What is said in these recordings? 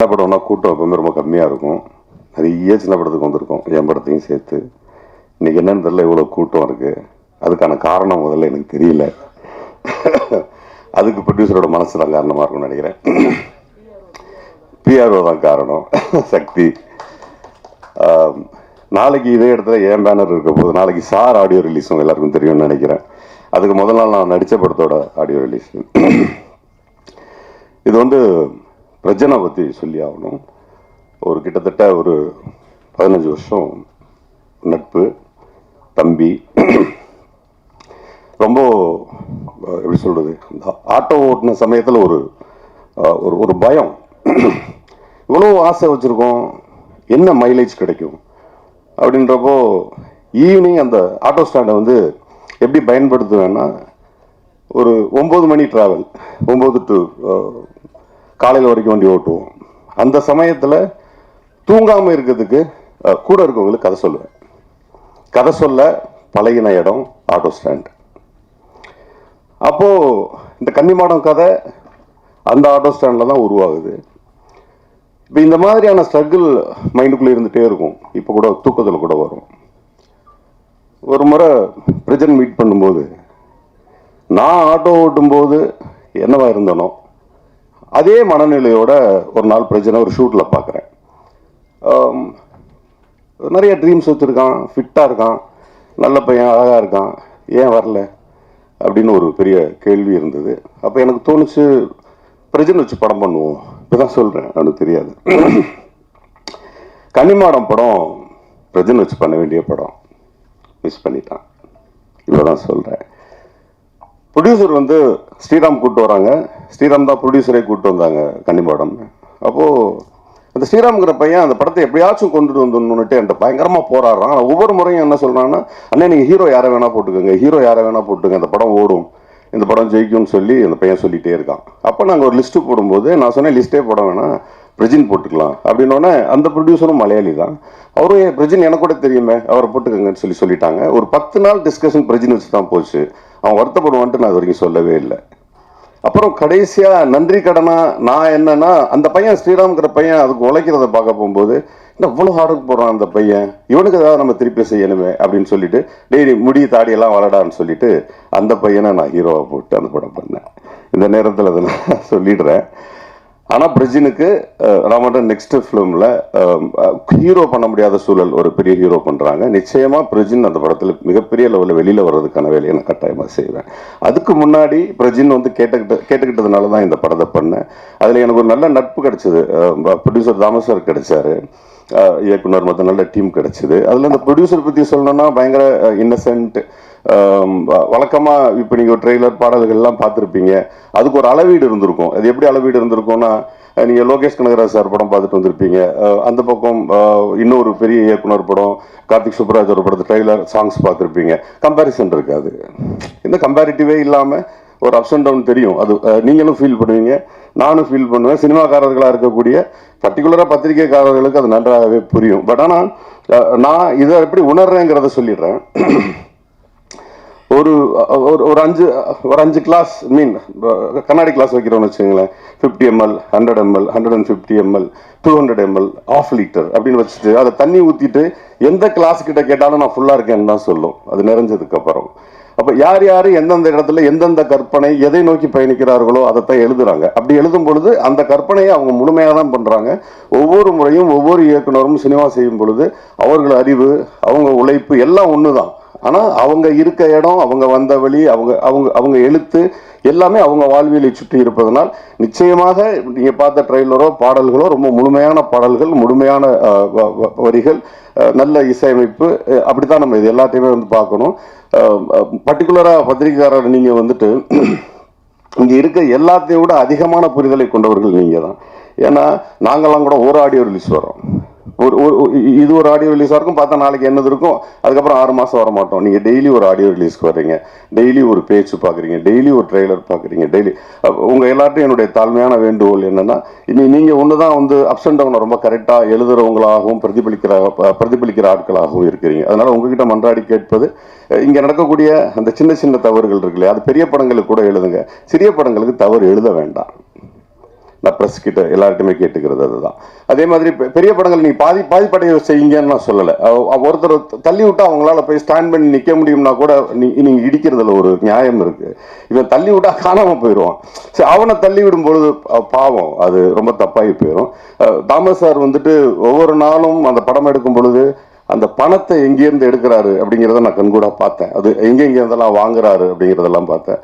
சின்ன படம்னா கூட்டம் எப்பவுமே ரொம்ப கம்மியாக இருக்கும். நிறைய சின்ன படத்துக்கு வந்திருக்கோம், என் படத்தையும் சேர்த்து. இன்னைக்கு என்னன்னு தெரியல, இவ்வளோ கூட்டம் இருக்கு. அதுக்கான காரணம் முதல்ல எனக்கு தெரியல. அதுக்கு ப்ரொடியூசரோட மனசு தான் காரணமாக இருக்கும்னு நினைக்கிறேன். பிஆர்ஓ தான் காரணம். சக்தி நாளைக்கு இதே இடத்துல ஏன் பேனர் இருக்க போது, நாளைக்கு சார் ஆடியோ ரிலீஸும் எல்லாருக்கும் தெரியும்னு நினைக்கிறேன். அதுக்கு முதல் நாள் நான் நடித்த படத்தோட ஆடியோ ரிலீஸ். இது வந்து பிரஜனை பற்றி சொல்லி ஆகணும். ஒரு கிட்டத்தட்ட ஒரு 15 வருஷம் நட்பு, தம்பி. ரொம்ப எப்படி சொல்றது, ஆட்டோ ஓட்டின சமயத்தில் ஒரு ஒரு பயம். இவ்வளோ ஆசை வச்சுருக்கோம், என்ன மைலேஜ் கிடைக்கும் அப்படின்றப்போ ஈவினிங் அந்த ஆட்டோ ஸ்டாண்டை வந்து எப்படி பயன்படுத்துவேன்னா, ஒரு 9 மணி ட்ராவல், 9 டு காலையில் வரைக்கும் வண்டி ஓட்டுவோம். அந்த சமயத்தில் தூங்காமல் இருக்கிறதுக்கு கூட இருக்கவங்களுக்கு கதை சொல்லுவேன். கதை சொல்ல பழகின இடம் ஆட்டோ ஸ்டாண்ட். அப்போது இந்த கன்னிமாடம் கதை அந்த ஆட்டோ ஸ்டாண்டில் தான் உருவாகுது. இப்போ இந்த மாதிரியான ஸ்ட்ரகிள் மைண்டுக்குள்ளே இருந்துகிட்டே இருக்கும். இப்போ கூட தூக்கத்தில் கூட வரும். ஒரு முறை பிரஜன் மீட் பண்ணும்போது, நான் ஆட்டோ ஓட்டும்போது என்னவா இருந்தனோ அதே மனநிலையோட ஒரு நாள் பிரஜனை ஒரு ஷூட்டில் பார்க்குறேன். நிறைய ட்ரீம்ஸ் வச்சுருக்கான், ஃபிட்டாக இருக்கான், நல்ல பையன், அழகாக இருக்கான், ஏன் வரல அப்படின்னு ஒரு பெரிய கேள்வி இருந்தது. அப்போ எனக்கு தோணுச்சு, பிரஜன் வச்சு படம் பண்ணுவோம். இப்போதான் சொல்கிறேன், எனக்கு தெரியாது. கன்னிமாடம் படம் பிரஜன் வச்சு பண்ண வேண்டிய படம், மிஸ் பண்ணிட்டான். இவ்வளோதான் சொல்கிறேன். ப்ரொடியூசர் வந்து ஸ்ரீராம் கூப்பிட்டு வராங்க. ஸ்ரீராம் தான் ப்ரொடியூசரே கூப்பிட்டு வந்தாங்க கன்னிமாடம். அப்போது அந்த ஸ்ரீராம்ங்கிற பையன் அந்த படத்தை எப்படியாச்சும் கொண்டுட்டு வந்துடணுன்னுட்டு என்கிட்ட பயங்கரமாக போராடுறான். ஒவ்வொரு முறையும் என்ன சொல்கிறான்னா, அண்ணே நீங்கள் ஹீரோ யாரை வேணால் போட்டுக்கோங்க, ஹீரோ யாரை வேணால் போட்டுங்க, அந்த படம் ஓடும், இந்த படம் ஜெயிக்கும்னு சொல்லி அந்த பையன் சொல்லிகிட்டே இருக்கான். அப்போ நாங்கள் ஒரு லிஸ்ட்டு போடும்போது நான் சொன்னேன், லிஸ்ட்டே போட வேணாம், பிரஜின் போட்டுக்கலாம் அப்படின்னோடனே அந்த ப்ரொடியூசரும் மலையாளி தான். அவரும் பிரஜின் எனக்கு கூட தெரியுமே, அவரை போட்டுக்கோங்கன்னு சொல்லிட்டாங்க. ஒரு 10 நாள் டிஸ்கஷன் பிரஜின் வச்சு தான் போச்சு. அவன் வருத்தப்படுவான்ட்டு நான் இது வரைக்கும் சொல்லவே இல்லை. அப்புறம் கடைசியாக நன்றி கடனா நான் என்னன்னா, அந்த பையன் ஸ்ரீராம்ங்கிற பையன் அதுக்கு உழைக்கிறத பார்க்க போகும்போது, இன்னும் இவ்வளோ ஹார்டுக்கு போகிறான் அந்த பையன், இவனுக்கு ஏதாவது நம்ம திருப்பி செய்யணுமே அப்படின்னு சொல்லிட்டு, டெய்லி முடி தாடியெல்லாம் வளடான்னு சொல்லிட்டு அந்த பையனை நான் ஹீரோவை போட்டு அந்த படம் பண்ணேன். இந்த நேரத்தில் அதை நான் சொல்லிடுறேன். ஆனால் பிரஜினுக்கு ராமன் நெக்ஸ்ட் ஃபிலிமில் ஹீரோ பண்ண முடியாத சூழல், ஒரு பெரிய ஹீரோ பண்ணுறாங்க. நிச்சயமாக பிரஜின் அந்த படத்தில் மிகப்பெரிய லெவலில் வெளியில் வர்றதுக்கான வேலையை நான் கட்டாயமாக செய்வேன். அதுக்கு முன்னாடி பிரஜின் வந்து கேட்டுக்கிட்டதுனால தான் இந்த படத்தை பண்ணேன். அதில் எனக்கு ஒரு நல்ல நட்பு கிடைச்சிது. ப்ரொடியூசர் தாமசர் கிடைச்சாரு, இயக்குனர் மற்ற நல்ல டீம் கிடைச்சிது. அதில் இந்த ப்ரொடியூசர் பற்றி சொல்லணும்னா பயங்கர இன்னசென்ட். வழக்கமாக இப்போ நீங்கள் ட்ரெய்லர் பாடல்கள்லாம் பார்த்துருப்பீங்க, அதுக்கு ஒரு அளவீடு இருந்திருக்கும். அது எப்படி அளவீடு இருந்திருக்கும்னா, நீங்கள் லோகேஷ் கனகராஜ் சார் படம் பார்த்துட்டு வந்திருப்பீங்க, அந்த பக்கம் இன்னொரு பெரிய இயக்குனர் படம் கார்த்திக் சுப்ராஜ் ஒரு படத்து ட்ரெய்லர் சாங்ஸ் பார்த்துருப்பீங்க. கம்பேரிசன் இருக்காது. இந்த கம்பேரிட்டிவே இல்லாமல் ஒரு அப்ஸ் அண்ட் டவுன் தெரியும். அது நீங்களும் ஃபீல் பண்ணுவீங்க, நானும் ஃபீல் பண்ணுவேன். சினிமாக்காரர்களாக இருக்கக்கூடிய பர்டிகுலராக பத்திரிகைக்காரர்களுக்கு அது நன்றாகவே புரியும். பட் ஆனால் நான் இதை எப்படி உணர்றேங்கிறத சொல்லிடுறேன். ஒரு 5 கிளாஸ் மீன் கண்ணாடி கிளாஸ் வைக்கிறோம்னு வச்சுங்களேன். 50 ml, 100 ml, 150 ml, 200 ml, ½ litre அப்படின்னு வச்சுட்டு அதை தண்ணி ஊற்றிட்டு எந்த கிளாஸ் கிட்ட கேட்டாலும் நான் ஃபுல்லாக இருக்கேன்னு தான் சொல்லும், அது நிறைஞ்சதுக்கு அப்புறம். அப்போ யார் யார் எந்தெந்த இடத்துல எந்தெந்த கற்பனை எதை நோக்கி பயணிக்கிறார்களோ அதைத்தான் எழுதுறாங்க. அப்படி எழுதும் பொழுது அந்த கற்பனையை அவங்க முழுமையாக தான் பண்ணுறாங்க. ஒவ்வொரு முறையும் ஒவ்வொரு இயக்குனரும் சினிமா செய்யும் பொழுது அவர்கள் அறிவு, அவங்க உழைப்பு எல்லாம் ஒன்று தான். ஆனால் அவங்க இருக்க இடம், அவங்க வந்த வழி, அவங்க எழுத்து எல்லாமே அவங்க வாழ்வியலை சுற்றி இருப்பதனால் நிச்சயமாக நீங்கள் பார்த்த ட்ரெய்லரோ பாடல்களோ ரொம்ப முழுமையான பாடல்கள், முழுமையான வரிகள், நல்ல இசையமைப்பு. அப்படித்தான் நம்ம இது எல்லாத்தையுமே வந்து பார்க்கணும். பர்டிகுலராக பத்திரிகைக்காரர் நீங்கள் வந்துட்டு இங்கே இருக்க எல்லாத்தையும் விட அதிகமான புரிதலை கொண்டவர்கள் நீங்கள் தான். ஏன்னா நாங்கள்லாம் கூட ஒரு ஆடியோ ரிலீஸ் வரோம், இது ஒரு ஆடியோ ரிலீஸாக இருக்கும், பார்த்தா நாளைக்கு என்னது இருக்கும், அதுக்கப்புறம் 6 மாதம் வர மாட்டோம். நீங்கள் டெய்லி ஒரு ஆடியோ ரிலீஸ்க்கு வர்றீங்க, டெய்லி ஒரு பேச்சு பார்க்குறீங்க, டெய்லி ஒரு ட்ரெய்லர் பார்க்குறீங்க, டெய்லி. உங்கள் எல்லார்ட்டையும் என்னுடைய தாழ்மையான வேண்டுகோள் என்னென்னா, நீங்கள் ஒன்று தான் வந்து அப்ஸ் அண்ட் டவுனை ரொம்ப கரெக்டாக எழுதுகிறவங்களாகவும் பிரதிபலிக்கிற ஆட்களாகவும் இருக்கிறீங்க. அதனால் உங்ககிட்ட மன்றாடி கேட்பது, இங்கே நடக்கக்கூடிய அந்த சின்ன சின்ன தவறுகள் இருக்குல்லையா, அது பெரிய படங்களுக்கு கூட எழுதுங்க, சிறிய படங்களுக்கு தவறு எழுத வேண்டாம். நான் ப்ரெஸ் கிட்ட எல்லார்ட்டுமே கேட்டுக்கிறது அதுதான். அதே மாதிரி பெரிய படங்கள் நீங்கள் பாதிப்படைய செய்யுங்கன்னு நான் சொல்லலை. ஒருத்தர் தள்ளி விட்டு அவங்களால போய் ஸ்டாண்ட் பண்ணி நிற்க முடியும்னா கூட நீங்கள் இடிக்கிறதுல ஒரு நியாயம் இருக்குது. இவன் தள்ளி விட்டா காணாமல் போயிடுவான். சரி, அவனை தள்ளி விடும் பொழுது பாவம் அது ரொம்ப தப்பாகி போயிடும். தாமஸ் சார் வந்துட்டு ஒவ்வொரு நாளும் அந்த படம் எடுக்கும் பொழுது அந்த பணத்தை எங்கேருந்து எடுக்கிறாரு அப்படிங்கிறத நான் கண்கூட பார்த்தேன். அது எங்கெங்கே இருந்தெல்லாம் வாங்குறாரு அப்படிங்கிறதெல்லாம் பார்த்தேன்.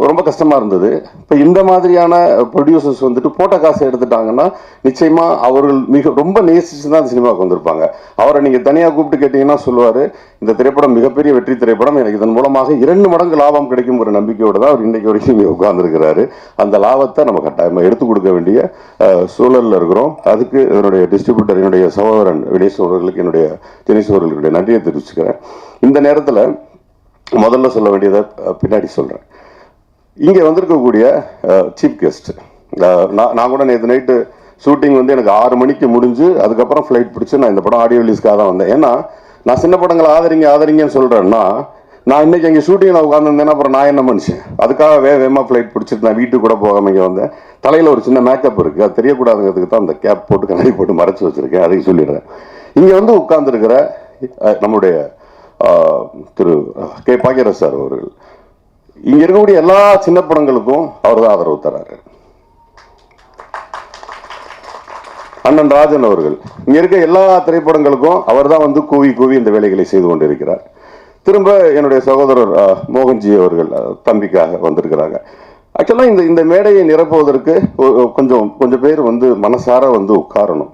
ரொம்ப கஷ்டமாக இருந்தது. இப்போ இந்த மாதிரியான ப்ரொடியூசர்ஸ் வந்துட்டு போட்ட காசை எடுத்துட்டாங்கன்னா நிச்சயமாக அவர்கள் ரொம்ப நேசிச்சு தான் சினிமாவுக்கு வந்திருப்பாங்க. அவரை நீங்கள் தனியாக கூப்பிட்டு கேட்டிங்கன்னா சொல்லுவார், இந்த திரைப்படம் மிகப்பெரிய வெற்றி திரைப்படம், எனக்கு இதன் மூலமாக 2 மடங்கு லாபம் கிடைக்கும் ஒரு நம்பிக்கையோடு தான் அவர் இன்றைக்கு வரைக்கும் இங்கே உட்கார்ந்துருக்கிறாரு. அந்த லாபத்தை நம்ம கட்டாயமாக எடுத்து கொடுக்க வேண்டிய சூழலில் இருக்கிறோம். அதுக்கு என்னுடைய டிஸ்ட்ரிபியூட்டர், என்னுடைய சகோதரன் வினேஷ் அவர்களுக்கு, என்னுடைய தினேஷ் அவர்களுடைய நன்றியை தெரிவிச்சுக்கிறேன். இந்த நேரத்தில் முதல்ல சொல்ல வேண்டியதை பின்னாடி சொல்கிறேன். இங்கே வந்திருக்கக்கூடிய சீஃப் கெஸ்ட், நான் கூட நேற்று நைட்டு ஷூட்டிங் வந்து எனக்கு 6 மணிக்கு முடிஞ்சு அதுக்கப்புறம் ஃப்ளைட் பிடிச்சி நான் இந்த படம் ஆடியோ ரிலீஸ்க்காக தான் வந்தேன். ஏன்னா நான் சின்ன படங்களை ஆதரிங்கன்னு சொல்கிறேன்னா, நான் இன்றைக்கி எங்கள் ஷூட்டிங்கில் உட்காந்துருந்தேன்னா அப்புறம் நான் என்ன மனுஷன்? அதுக்காக வேகமாக ஃப்ளைட் பிடிச்சிட்டு நான் வீட்டுக்கு கூட போகாமல் இங்கே வந்தேன். தலையில் ஒரு சின்ன மேக்கப் இருக்குது, அது தெரியக்கூடாதுங்கிறதுக்கு தான் அந்த கேப் போட்டு கண்ணாடி போட்டு மறைச்சி வச்சுருக்கேன். அதையும் சொல்லிடுறேன். இங்கே வந்து உட்கார்ந்துருக்கிற நம்முடைய திரு கே பாக்கியராஜ் சார் அவர்கள் இங்க இருக்கக்கூடிய எல்லா சின்ன படங்களுக்கும் அவர் தான் ஆதரவு தராரு. அண்ணன் ராஜன் அவர்கள் இங்க இருக்க எல்லா திரைப்படங்களுக்கும் அவர் தான் வந்து கூவி இந்த வேலைகளை செய்து கொண்டிருக்கிறார். திரும்ப என்னுடைய சகோதரர் மோகன்ஜி அவர்கள் தம்பிக்காக வந்திருக்கிறாங்க. ஆக்சுவலா இந்த மேடையை நிரப்புவதற்கு கொஞ்சம் பேர் வந்து மனசார வந்து உட்காரணும்.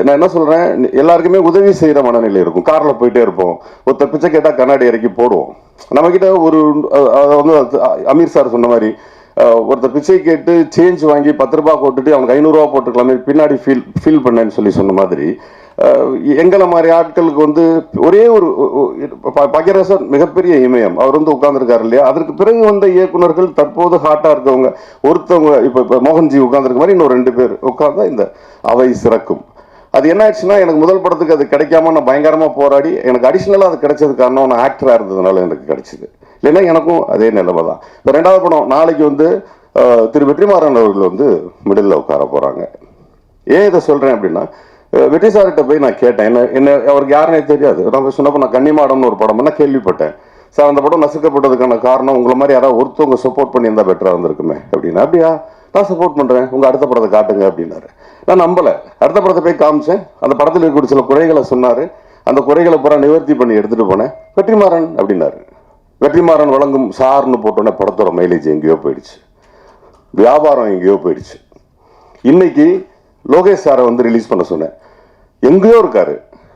நான் என்ன சொல்றேன், எல்லாருக்குமே உதவி செய்யற மனநிலை இருக்கும். கார்ல போயிட்டே இருப்போம், ஒருத்தர் பிச்சை கேட்டா கண்ணாடி இறக்கி போடுவோம். நம்ம கிட்ட ஒரு வந்து அமீர் சார் சொன்ன மாதிரி ஒருத்தர் பிச்சை கேட்டு சேஞ்ச் வாங்கி 10 ரூபாய் போட்டுட்டு அவனுக்கு 500 ரூபா போட்டுக்கலாமே பின்னாடி ஃபீல் பண்ணேன்னு சொன்ன மாதிரி எங்களை மாதிரி ஆட்களுக்கு வந்து ஒரே ஒரு பாக்கியராஜ் மிகப்பெரிய இமயம். அவர் வந்து உட்கார்ந்துருக்காரு இல்லையா, அதற்கு பிறகு வந்த இயக்குநர்கள் தற்போது ஹாட்டா இருக்கவங்க ஒருத்தவங்க இப்ப மோகன்ஜி உட்கார்ந்துருக்க மாதிரி இன்னும் 2 பேர் உட்கார்ந்தா இந்த அவை சிறக்கும். அது என்ன ஆச்சுன்னா, எனக்கு முதல் படத்துக்கு அது கிடைக்காம நான் பயங்கரமாக போராடி எனக்கு அடிஷ்னலாக அது கிடைச்சது காரணம் நான் ஆக்டராக இருந்ததுனால எனக்கு கிடைச்சிது. இல்லைன்னா எனக்கும் அதே நிலைமை தான். இப்போ 2வது படம் நாளைக்கு வந்து திரு வெற்றிமாறன் அவர்கள் வந்து மிடில் உட்கார போகிறாங்க. ஏன் இதை சொல்கிறேன் அப்படின்னா, வெற்றி சார்கிட்ட போய் நான் கேட்டேன், என்ன அவருக்கு யாருன்னே தெரியாது. நான் சொன்னப்போ நான் கன்னிமாடம்னு ஒரு படம் நான் கேள்விப்பட்டேன். சார் அந்த படம் நசுக்கப்பட்டதுக்கான காரணம் உங்களை மாதிரி யாராவது ஒருத்தவங்க சப்போர்ட் பண்ணியிருந்தா பெட்டராக இருந்திருக்குமே அப்படின்னா. அப்படியா, நான் சப்போர்ட் பண்ணுறேன், உங்கள் அடுத்த படத்தை காட்டுங்க அப்படின்னாரு. நான் நம்பலை. அடுத்த படத்தை போய் காமிச்சேன். அந்த படத்தில் இருக்கக்கூடிய சில குறைகளை சொன்னார். அந்த குறைகளை பூரா நிவர்த்தி பண்ணி எடுத்துகிட்டு போனேன். வெற்றிமாறன் அப்படின்னாரு. வெற்றிமாறன் வழங்கும் சார்னு போட்டோன்னே படத்தோட மைலேஜ் எங்கேயோ போயிடுச்சு, வியாபாரம் எங்கேயோ போயிடுச்சு. இன்னைக்கு லோகேஷ் சாரை வந்து ரிலீஸ் பண்ண சொன்னேன், எங்கேயோ இருக்காரு.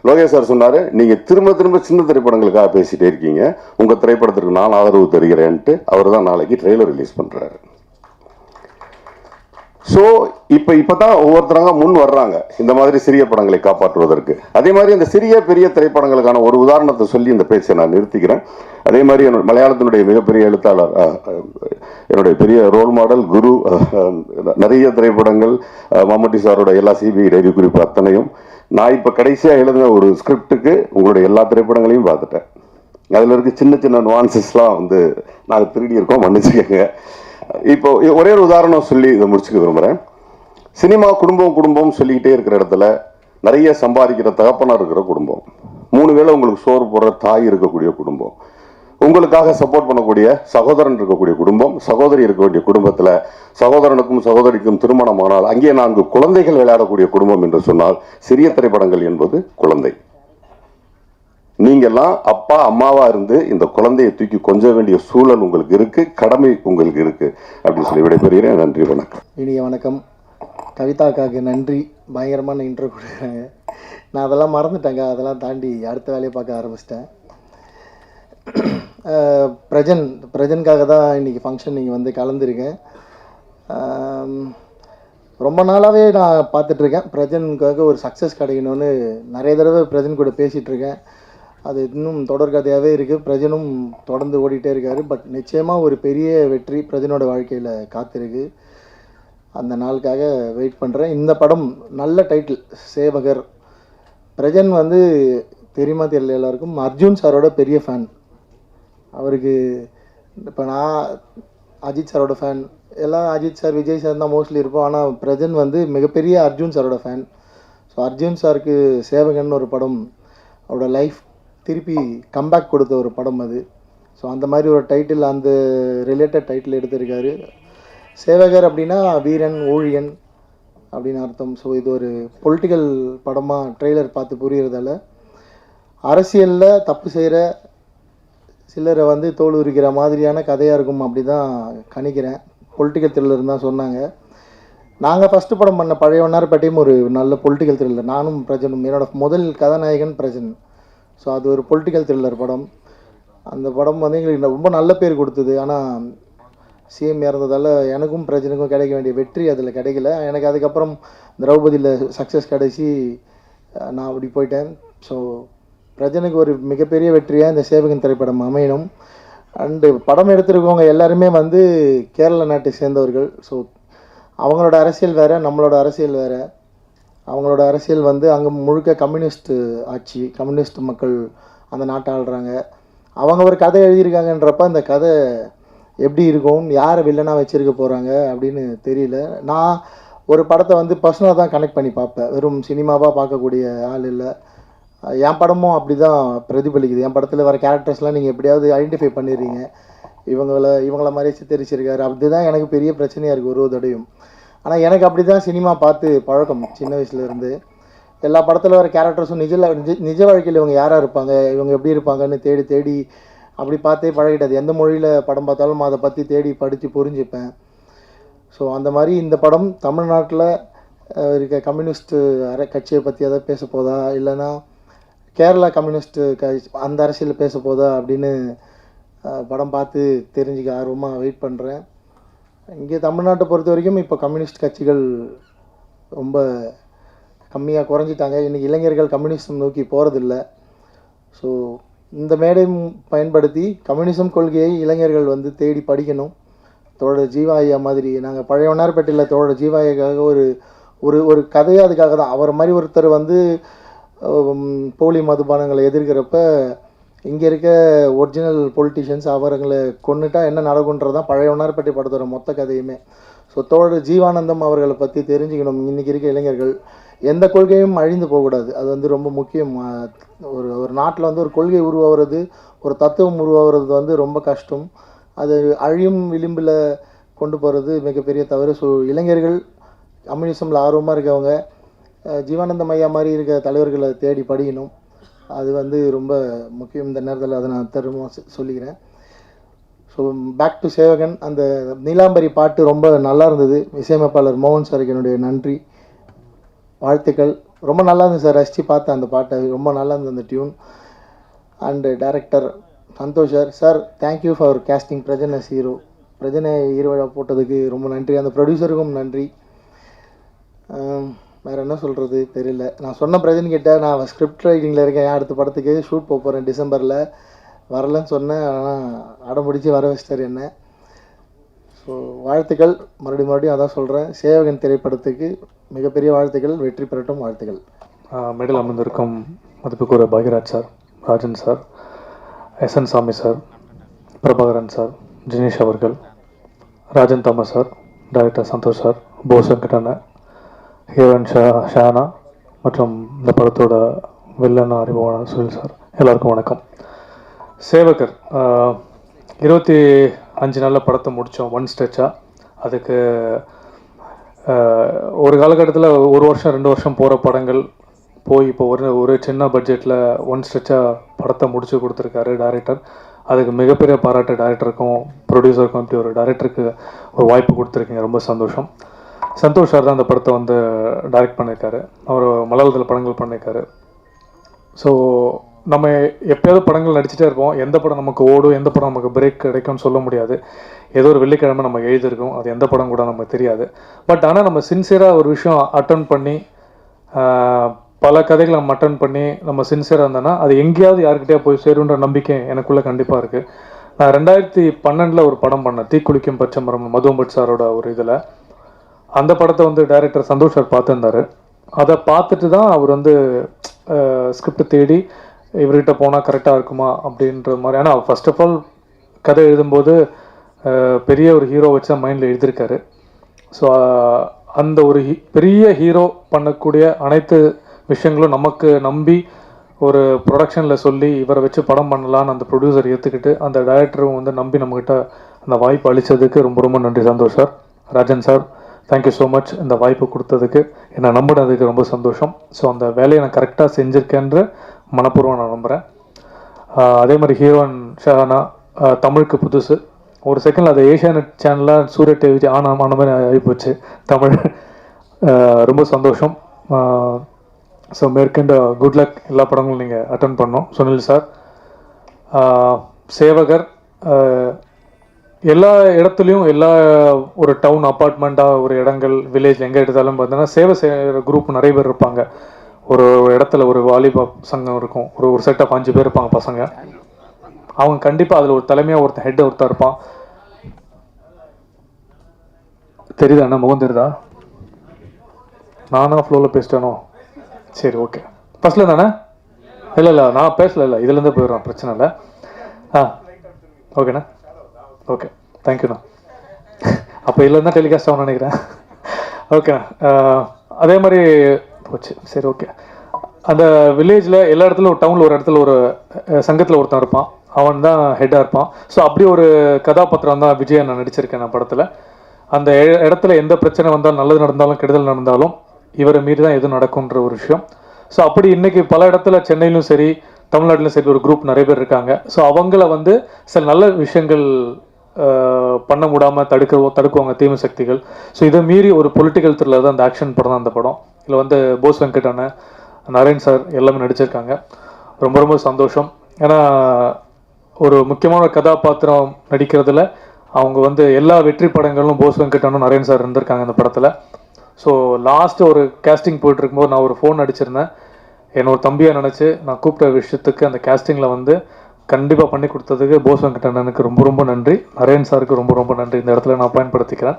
லோகேஷ் சார் சொன்னார், நீங்கள் திரும்ப சின்ன திரைப்படங்களுக்காக பேசிகிட்டே இருக்கீங்க, உங்கள் திரைப்படத்திற்கு நான் ஆதரவு தருகிறேன்ட்டு அவர் தான் நாளைக்கு ட்ரெய்லர் ரிலீஸ் பண்ணுறாரு. ஸோ இப்பதான் ஒவ்வொருத்தராங்க முன் வர்றாங்க இந்த மாதிரி சிறிய படங்களை காப்பாற்றுவதற்கு. அதே மாதிரி அந்த சிறிய பெரிய திரைப்படங்களுக்கான ஒரு உதாரணத்தை சொல்லி இந்த பேச்சை நான் நிறுத்திக்கிறேன். அதே மாதிரி மலையாளத்தினுடைய மிகப்பெரிய எழுத்தாளர், என்னுடைய பெரிய ரோல் மாடல் குரு, நிறைய திரைப்படங்கள், மம்முட்டி சாரோட எல்லா சிபிஐ டைரி குறிப்பு அத்தனையும் நான் இப்போ கடைசியாக எழுதின ஒரு ஸ்கிரிப்டுக்கு உங்களுடைய எல்லா திரைப்படங்களையும் பார்த்துட்டேன். அதில் இருக்க சின்ன நுவான்சஸ்லாம் வந்து நாங்கள் திருடி இருக்கோம், மன்னிச்சுக்கோங்க. இப்போ ஒரே ஒரு உதாரணம் சொல்லி இதை முடிச்சுக்க விரும்புகிறேன். சினிமா குடும்பம் சொல்லிக்கிட்டே இருக்கிற இடத்துல நிறைய சம்பாதிக்கிற தகப்பனார் இருக்கிற குடும்பம், 3 வேளை உங்களுக்கு சோறு போடுற தாய் இருக்கக்கூடிய குடும்பம், உங்களுக்காக சப்போர்ட் பண்ணக்கூடிய சகோதரன் இருக்கக்கூடிய குடும்பம், சகோதரி இருக்க வேண்டிய குடும்பத்தில் சகோதரனுக்கும் சகோதரிக்கும் திருமணமானால் அங்கே 4 குழந்தைகள் விளையாடக்கூடிய குடும்பம் என்று சொன்னால் சிறிய திரைப்படங்கள் என்பது குழந்தை. நீங்கெல்லாம் அப்பா அம்மாவா இருந்து இந்த குழந்தையை தூக்கி கொஞ்ச வேண்டிய சூழல் உங்களுக்கு இருக்கு, கடமை உங்களுக்கு இருக்கு அப்படின்னு சொல்லி விடைபெறுகிறேன். நன்றி, வணக்கம். இனிய வணக்கம். கவிதாக்காக்கு நன்றி, பயங்கரமான இன்ட்ரோ கொடுக்குறாங்க. நான் அதெல்லாம் மறந்துட்டேங்க, அதெல்லாம் தாண்டி அடுத்த வேலையை பார்க்க ஆரம்பிச்சிட்டேன். பிரஜனுக்காக தான் இன்றைக்கி ஃபங்க்ஷன் நீங்கள் வந்து கலந்துருக்கேன். ரொம்ப நாளாகவே நான் பார்த்துட்ருக்கேன் பிரஜனுக்காக ஒரு சக்ஸஸ் கிடைக்கணும்னு. நிறைய தடவை பிரஜன் கூட பேசிகிட்ருக்கேன். அது இன்னும் தொடர்கதையாகவே இருக்குது. பிரஜனும் தொடர்ந்து ஓடிட்டே இருக்கார். பட் நிச்சயமாக ஒரு பெரிய வெற்றி பிரஜனோட வாழ்க்கையில் காத்திருக்கு. அந்த நாளுக்காக வெயிட் பண்ணுறேன். இந்த படம் நல்ல டைட்டில், சேவகர். பிரஜன் வந்து தெரியுமா தெரியல எல்லாருக்கும், அர்ஜுன் சாரோட பெரிய ஃபேன். அவருக்கு இப்போ நான் அஜித் சாரோட ஃபேன், எல்லாம் அஜித் சார் விஜய் சார் தான் மோஸ்ட்லி இருப்போம். ஆனால் பிரஜன் வந்து மிகப்பெரிய அர்ஜுன் சாரோட ஃபேன். ஸோ அர்ஜுன் சாருக்கு சேவகன் ஒரு படம் அவரோட லைஃப் திருப்பி கம்பேக் கொடுத்த ஒரு படம் அது. ஸோ அந்த மாதிரி ஒரு டைட்டில், அந்த ரிலேட்டட் டைட்டில் எடுத்திருக்காரு. சேவகர் அப்படின்னா வீரன் ஊழியன் அப்படின்னு அர்த்தம். ஸோ இது ஒரு பொலிட்டிக்கல் படமாக ட்ரெய்லர் பார்த்து புரிகிறதால அரசியலில் தப்பு செய்கிற சிலரை வந்து தோல் உரிக்கிற மாதிரியான கதையாக இருக்கும் அப்படி தான் கணிக்கிறேன். பொலிட்டிக்கல் த்ரில்லர் தான் சொன்னாங்க. நாங்கள் ஃபஸ்ட்டு படம் பண்ண பழைய வண்ணாரப்பேட்டையும் ஒரு நல்ல பொலிட்டிக்கல் த்ரில்லர். நானும் பிரஜனும், என்னோட முதல் கதாநாயகன் பிரஜன். ஸோ அது ஒரு பொலிட்டிக்கல் த்ரில்லர் படம். அந்த படம் வந்து எங்களுக்கு ரொம்ப நல்ல பேர் கொடுத்தது. ஆனால் சிஎம் இறந்ததால் எனக்கும் பிரஜனுக்கும் கிடைக்க வேண்டிய வெற்றி அதில் கிடைக்கல. எனக்கு அதுக்கப்புறம் திரௌபதியில் சக்ஸஸ் கிடைச்சி நான் அப்படி போயிட்டேன். ஸோ பிரஜனுக்கு ஒரு மிகப்பெரிய வெற்றியாக இந்த சேவகன் திரைப்படம் அமையணும். அண்டு படம் எடுத்திருக்கவங்க எல்லாருமே வந்து கேரள நாட்டை சேர்ந்தவர்கள். ஸோ அவங்களோட அரசியல் வேறு, நம்மளோட அரசியல் வேறு. அவங்களோட அரசியல் வந்து அங்கே முழுக்க கம்யூனிஸ்ட் ஆட்சி, கம்யூனிஸ்ட் மக்கள் அந்த நாட்டை ஆள்றாங்க. அவங்க ஒரு கதை எழுதியிருக்காங்கன்றப்ப அந்த கதை எப்படி இருக்கும், யாரை வில்லனாக வச்சுருக்க போகிறாங்க அப்படின்னு தெரியல. நான் ஒரு படத்தை வந்து பர்சனலாக தான் கனெக்ட் பண்ணி பார்ப்பேன், வெறும் சினிமாவாக பார்க்கக்கூடிய ஆள் இல்லை. என் படமும் அப்படி தான் பிரதிபலிக்குது. என் படத்தில் வர கேரக்டர்ஸ்லாம் நீங்கள் எப்படியாவது ஐடென்டிஃபை பண்ணிடுறீங்க, இவங்கள மாதிரி சித்தரிச்சிருக்காரு. அப்படி தான் எனக்கு பெரிய பிரச்சனையாக இருக்குது ஒரு தடையும். ஆனால் எனக்கு அப்படி தான் சினிமா பார்த்து பழக்கம் சின்ன வயசுலேருந்து. எல்லா படத்தில் வர கேரக்டர்ஸும் நிஜ வாழ்க்கையில் இவங்க யாராக இருப்பாங்க, இவங்க எப்படி இருப்பாங்கன்னு தேடி தேடி அப்படி பார்த்தே பழகிட்டது. எந்த மொழியில் படம் பார்த்தாலும் அதை பற்றி தேடி படித்து புரிஞ்சுப்பேன். ஸோ அந்த மாதிரி இந்த படம் தமிழ்நாட்டில் இருக்க கம்யூனிஸ்ட்டு கட்சியை பற்றி எதாவது பேச போதா, இல்லைன்னா கேரளா கம்யூனிஸ்ட்டு அந்த அரசியல் பேச போதா அப்படின்னு படம் பார்த்து தெரிஞ்சுக்க ஆர்வமாக வெயிட் பண்ணுறேன். இங்கே தமிழ்நாட்டை பொறுத்த வரைக்கும் இப்போ கம்யூனிஸ்ட் கட்சிகள் ரொம்ப கம்மியாக குறைஞ்சிட்டாங்க. இன்றைக்கி இளைஞர்கள் கம்யூனிசம் நோக்கி போகிறதில்ல. ஸோ இந்த மேடை பயன்படுத்தி கம்யூனிசம் கொள்கையை இளைஞர்கள் வந்து தேடி படிக்கணும். தோழர் ஜீவா ஐயா மாதிரி, நாங்கள் பழைய வண்ணாரப்பேட்டையில் தோழர் ஜீவா ஐயாக்காக ஒரு ஒரு ஒரு கதையே அதுக்காக தான். அவர் மாதிரி ஒருத்தர் வந்து போலி மதுபானங்களை எதிர்க்கிறப்ப இங்கே இருக்க ஒரிஜினல் பொலிட்டிஷியன்ஸ் அவர்களை கொண்டுட்டா என்ன நடக்குன்றதான் பழைய வண்ணாரப்பேட்டை படத்தோட மொத்த கதையுமே. ஸோ தோழர் ஜீவானந்தம் அவர்களை பற்றி தெரிஞ்சுக்கணும். இன்றைக்கி இருக்க இளைஞர்கள் எந்த கொள்கையும் அழிந்து போகக்கூடாது, அது வந்து ரொம்ப முக்கியம். ஒரு நாட்டில் வந்து ஒரு கொள்கை உருவாகிறது, ஒரு தத்துவம் உருவாகிறது வந்து ரொம்ப கஷ்டம். அது அழியும் விளிம்பில் கொண்டு போகிறது மிகப்பெரிய தவறு. ஸோ இளைஞர்கள் கம்யூனிசமில் ஆர்வமாக இருக்கவங்க ஜீவானந்தம் ஐயா மாதிரி இருக்க தலைவர்களை தேடி படிக்கணும். அது வந்து ரொம்ப முக்கியம். இந்த நேரத்தில் அதை நான் திரும்ப சொல்லிக்கிறேன். ஸோ பேக் டு சேவகன். அந்த நீலாம்பரி பாட்டு ரொம்ப நல்லா இருந்தது. இசையமைப்பாளர் மோகன் சாருக்கு என்னுடைய நன்றி, வாழ்த்துக்கள். ரொம்ப நல்லா இருந்தது சார், ரசித்து பார்த்தேன் அந்த பாட்டை, ரொம்ப நல்லா இருந்தது அந்த tune. And director Santhosh sir, thank you for casting Prajan as hero. பிரஜனை ஹீரோவாக போட்டதுக்கு ரொம்ப நன்றி. அந்த ப்ரொடியூசருக்கும் நன்றி. வேறு என்ன சொல்கிறது தெரியல. நான் சொன்ன பிரஜன் கிட்ட நான் ஸ்கிரிப்ட் ரைட்டிங்கில் இருக்கேன், அடுத்த படத்துக்கு ஷூட் போகிறேன் டிசம்பரில், வரலன்னு சொன்னேன். ஆனால் அடம் பிடிச்சி வர வச்சிட்டார் என்ன. ஸோ வாழ்த்துக்கள், மறுபடியும் அதான் சொல்கிறேன், சேவகன் திரைப்படத்துக்கு மிகப்பெரிய வாழ்த்துக்கள், வெற்றி பெறட்டும், வாழ்த்துக்கள். மேடையில் அமர்ந்திருக்கும் மதிப்புக்கூற Bhagyaraj sir, Rajan sir, SN Sami sir, Prabhakaran sir, Jinesh அவர்கள், Rajan Thomas sir, director Santhosh sir, Bose வெங்கடண்ண, ஹீரோயின் ஷானா மற்றும் இந்த படத்தோட வில்லன் அறிமுகமான சுனில் சார், எல்லாருக்கும் வணக்கம். சேவகர் 25 நாளில் படத்தை முடித்தோம் ஒன் ஸ்ட்ரெச்சாக. அதுக்கு ஒரு காலகட்டத்தில் 1 வருஷம் 2 வருஷம் போகிற படங்கள் போய் இப்போ ஒரு சின்ன பட்ஜெட்டில் ஒன் ஸ்ட்ரெச்சாக படத்தை முடிச்சு கொடுத்துருக்காரு டைரக்டர். அதுக்கு மிகப்பெரிய பாராட்டு டைரக்டருக்கும் ப்ரொடியூசருக்கும். இப்படி ஒரு டைரக்டருக்கு ஒரு வாய்ப்பு கொடுத்துருக்கீங்க, ரொம்ப சந்தோஷம். சந்தோஷ் சார் தான் அந்த படத்தை வந்து டைரக்ட் பண்ணியிருக்காரு. அவர் மலையாளத்தில் படங்கள் பண்ணியிருக்காரு. ஸோ நம்ம எப்போயாவது படங்கள் நடிச்சுட்டே இருப்போம், எந்த படம் நமக்கு ஓடும், எந்த படம் நமக்கு பிரேக் கிடைக்கும்னு சொல்ல முடியாது. ஏதோ ஒரு வெள்ளிக்கிழமை நம்ம எழுதியிருக்கோம், அது எந்த படம் கூட நமக்கு தெரியாது. பட் ஆனால் நம்ம சின்சியராக ஒரு விஷயம் அட்டன் பண்ணி, பல கதைகளை நம்ம அட்டன் பண்ணி நம்ம சின்சியராக இருந்தோன்னா அது எங்கேயாவது யாருக்கிட்டே போய் சேருன்ற நம்பிக்கை எனக்குள்ளே கண்டிப்பாக இருக்குது. நான் 2012 ஒரு படம் பண்ணேன், தீக்குளிக்கும் பச்சை மரம், மதுவம்பட் சாரோட ஒரு இதில். அந்த படத்தை வந்து டைரக்டர் சந்தோஷ் சார் பார்த்துருந்தார். அதை பார்த்துட்டு தான் அவர் வந்து ஸ்கிரிப்ட் தேடி இவர்கிட்ட போனால் கரெக்டாக இருக்குமா அப்படின்ற மாதிரி. ஆனால் ஃபர்ஸ்ட் ஆஃப் ஆல் கதை எழுதும்போது பெரிய ஒரு ஹீரோ வச்சு தான் மைண்டில் எழுதியிருக்காரு. ஸோ அந்த ஒரு பெரிய ஹீரோ பண்ணக்கூடிய அனைத்து விஷயங்களும் நமக்கு நம்பி ஒரு ப்ரொடக்ஷனில் சொல்லி இவரை வச்சு படம் பண்ணலான்னு அந்த ப்ரொடியூசர் ஏற்றுக்கிட்டு அந்த டைரக்டரும் வந்து நம்பி நம்மக்கிட்ட அந்த வாய்ப்பு அளித்ததுக்கு ரொம்ப ரொம்ப நன்றி Santosh sir. Rajan sir, thank you so much இந்த வாய்ப்பு கொடுத்ததுக்கு, என்னை நம்பினதுக்கு ரொம்ப சந்தோஷம். ஸோ அந்த வேலையை நான் கரெக்டாக செஞ்சுருக்கேன்ற மனப்பூர்வம் நான் நம்புகிறேன். அதே மாதிரி ஹீரோயின் ஷஹானா தமிழுக்கு புதுசு. ஒரு செகண்டில் அது ஏஷியானெட் சேனலில் சூர்யா டிவி ஆன மாதிரி ஆகிப்போச்சு தமிழ். ரொம்ப சந்தோஷம். ஸோ மேற்கொண்டு குட் லக், எல்லா படங்களும் நீங்கள் அட்டன் பண்ணோம். சுனில் சார், சேவகர், எல்லா இடத்துலையும் எல்லா ஒரு டவுன் அப்பார்ட்மெண்ட்டாக ஒரு இடங்கள் வில்லேஜ் எங்கே எடுத்தாலும் பார்த்தீங்கன்னா சேவை செய்கிற குரூப் நிறைய பேர் இருப்பாங்க. ஒரு இடத்துல ஒரு வாலிபா சங்கம் இருக்கும், ஒரு செட் ஆஃப் 5 பேர் இருப்பாங்க பசங்க. அவங்க கண்டிப்பாக அதில் ஒரு தலைமையாக ஒருத்தன் ஹெட் ஒருத்தர் இருப்பான். தெரியுதா அண்ணா, முகம் தெரியுதா? நானா ஃப்ளோவில் பேசிட்டேனோ? சரி, ஓகே. ஃபர்ஸ்ட்ல தானே? இல்லை நான் பேசல, இல்லை இதுலேருந்து போயிடுறோம், பிரச்சனை இல்லை. ஓகேண்ணா, ஓகே, தேங்க்யூண்ணா. அப்போ இதுலேருந்து டெலிகாஸ்ட் ஆகும்னு நினைக்கிறேன். ஓகேண்ணா, அதே மாதிரி போச்சு. சரி, ஓகே. அந்த வில்லேஜில் எல்லா இடத்துலையும் ஒரு டவுனில் ஒரு இடத்துல ஒரு சங்கத்தில் ஒருத்தன் இருப்பான், அவன் தான் ஹெட்டாக இருப்பான். ஸோ அப்படி ஒரு கதாபாத்திரம் தான் விஜய் நான் நடிச்சிருக்கேன் நான் படத்தில். அந்த இடத்துல எந்த பிரச்சனை வந்தாலும், நல்லது நடந்தாலும் கெடுதல் நடந்தாலும் இவரை மீறி தான் எதுவும் நடக்கும்ன்ற ஒரு விஷயம். ஸோ அப்படி இன்றைக்கி பல இடத்துல சென்னையிலும் சரி தமிழ்நாட்டிலும் சரி ஒரு குரூப் நிறைய பேர் இருக்காங்க. ஸோ அவங்கள வந்து சில நல்ல விஷயங்கள் பண்ண முடியாமல் தடுக்குவாங்க தீமை சக்திகள். ஸோ இதை மீறி ஒரு பொலிட்டிக்கல் த்ரில்லர் தான் அந்த ஆக்ஷன் படம் தான் அந்த படம். இதில் வந்து போஸ் வெங்கட் அண்ணன், நரேன் சார் எல்லாமே நடிச்சிருக்காங்க. ரொம்ப ரொம்ப சந்தோஷம். ஏன்னா ஒரு முக்கியமான கதாபாத்திரம் நடிக்கிறதுல அவங்க வந்து எல்லா வெற்றி படங்களும் போஸ் வெங்கட் அண்ணன், நரேன் சார் இருந்திருக்காங்க இந்த படத்தில். ஸோ லாஸ்ட்டு ஒரு கேஸ்டிங் போயிட்டுருக்கும்போது நான் ஒரு ஃபோன் அடிச்சிருந்தேன். என்னோட தம்பியை நினச்சி நான் கூப்பிட்ட விஷயத்துக்கு அந்த கேஸ்டிங்கில் வந்து கண்டிப்பாக பண்ணி கொடுத்ததுக்கு போஸ் வெங்கட் அண்ணனுக்கு ரொம்ப ரொம்ப நன்றி. நரேன் சாருக்கு ரொம்ப ரொம்ப நன்றி இந்த இடத்துல நான் பயன்படுத்திக்கிறேன்.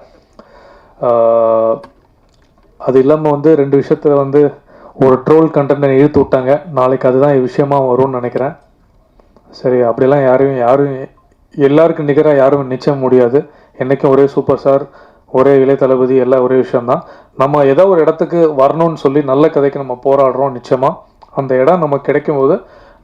அது இல்லாமல் வந்து 2 விஷயத்தில் வந்து ஒரு ட்ரோல் கண்டென்ட்டை இழுத்து விட்டாங்க. நாளைக்கு அதுதான் விஷயமாக வரும்னு நினைக்கிறேன். சரி, அப்படிலாம் யாரும் எல்லாருக்கும் நிகராக யாரும் நிச்சயம் முடியாது. என்றைக்கும் ஒரே சூப்பர் ஸ்டார், ஒரே இளைய தளபதி, எல்லாம் ஒரே விஷயம்தான். நம்ம ஏதோ ஒரு இடத்துக்கு வரணும்னு சொல்லி நல்ல கதைக்கு நம்ம போராடுறோம். நிச்சயமாக அந்த இடம் நமக்கு கிடைக்கும்போது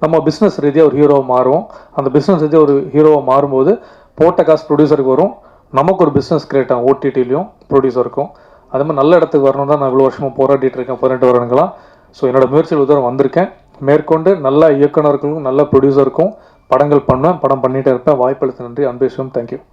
நம்ம பிஸ்னஸ் ரீதியாக ஒரு ஹீரோவை மாறுவோம். அந்த பிஸ்னஸ் ரீதியாக ஒரு ஹீரோவை மாறும்போது போட்ட காசு ப்ரொடியூசருக்கு வரும், நமக்கு ஒரு பிஸ்னஸ் கிரியேட் ஆகும், ஓடிடிலையும் ப்ரொடியூசருக்கும். அது மாதிரி நல்ல இடத்துக்கு வரணும் தான் நான் இவ்வளோ வருஷமாக போராடிட்டு இருக்கேன், 18 வருடங்களாக. ஸோ என்னோடய முயற்சியில் உதவ வந்திருக்கேன். மேற்கொண்டு நல்ல இயக்குனர்களுக்கும் நல்ல ப்ரொடியூசருக்கும் படங்கள் பண்ணுவேன், படம் பண்ணிகிட்டே இருப்பேன். வாய்ப்பளித்த நன்றி. அன்பேஸ்வரம், தேங்க்யூ.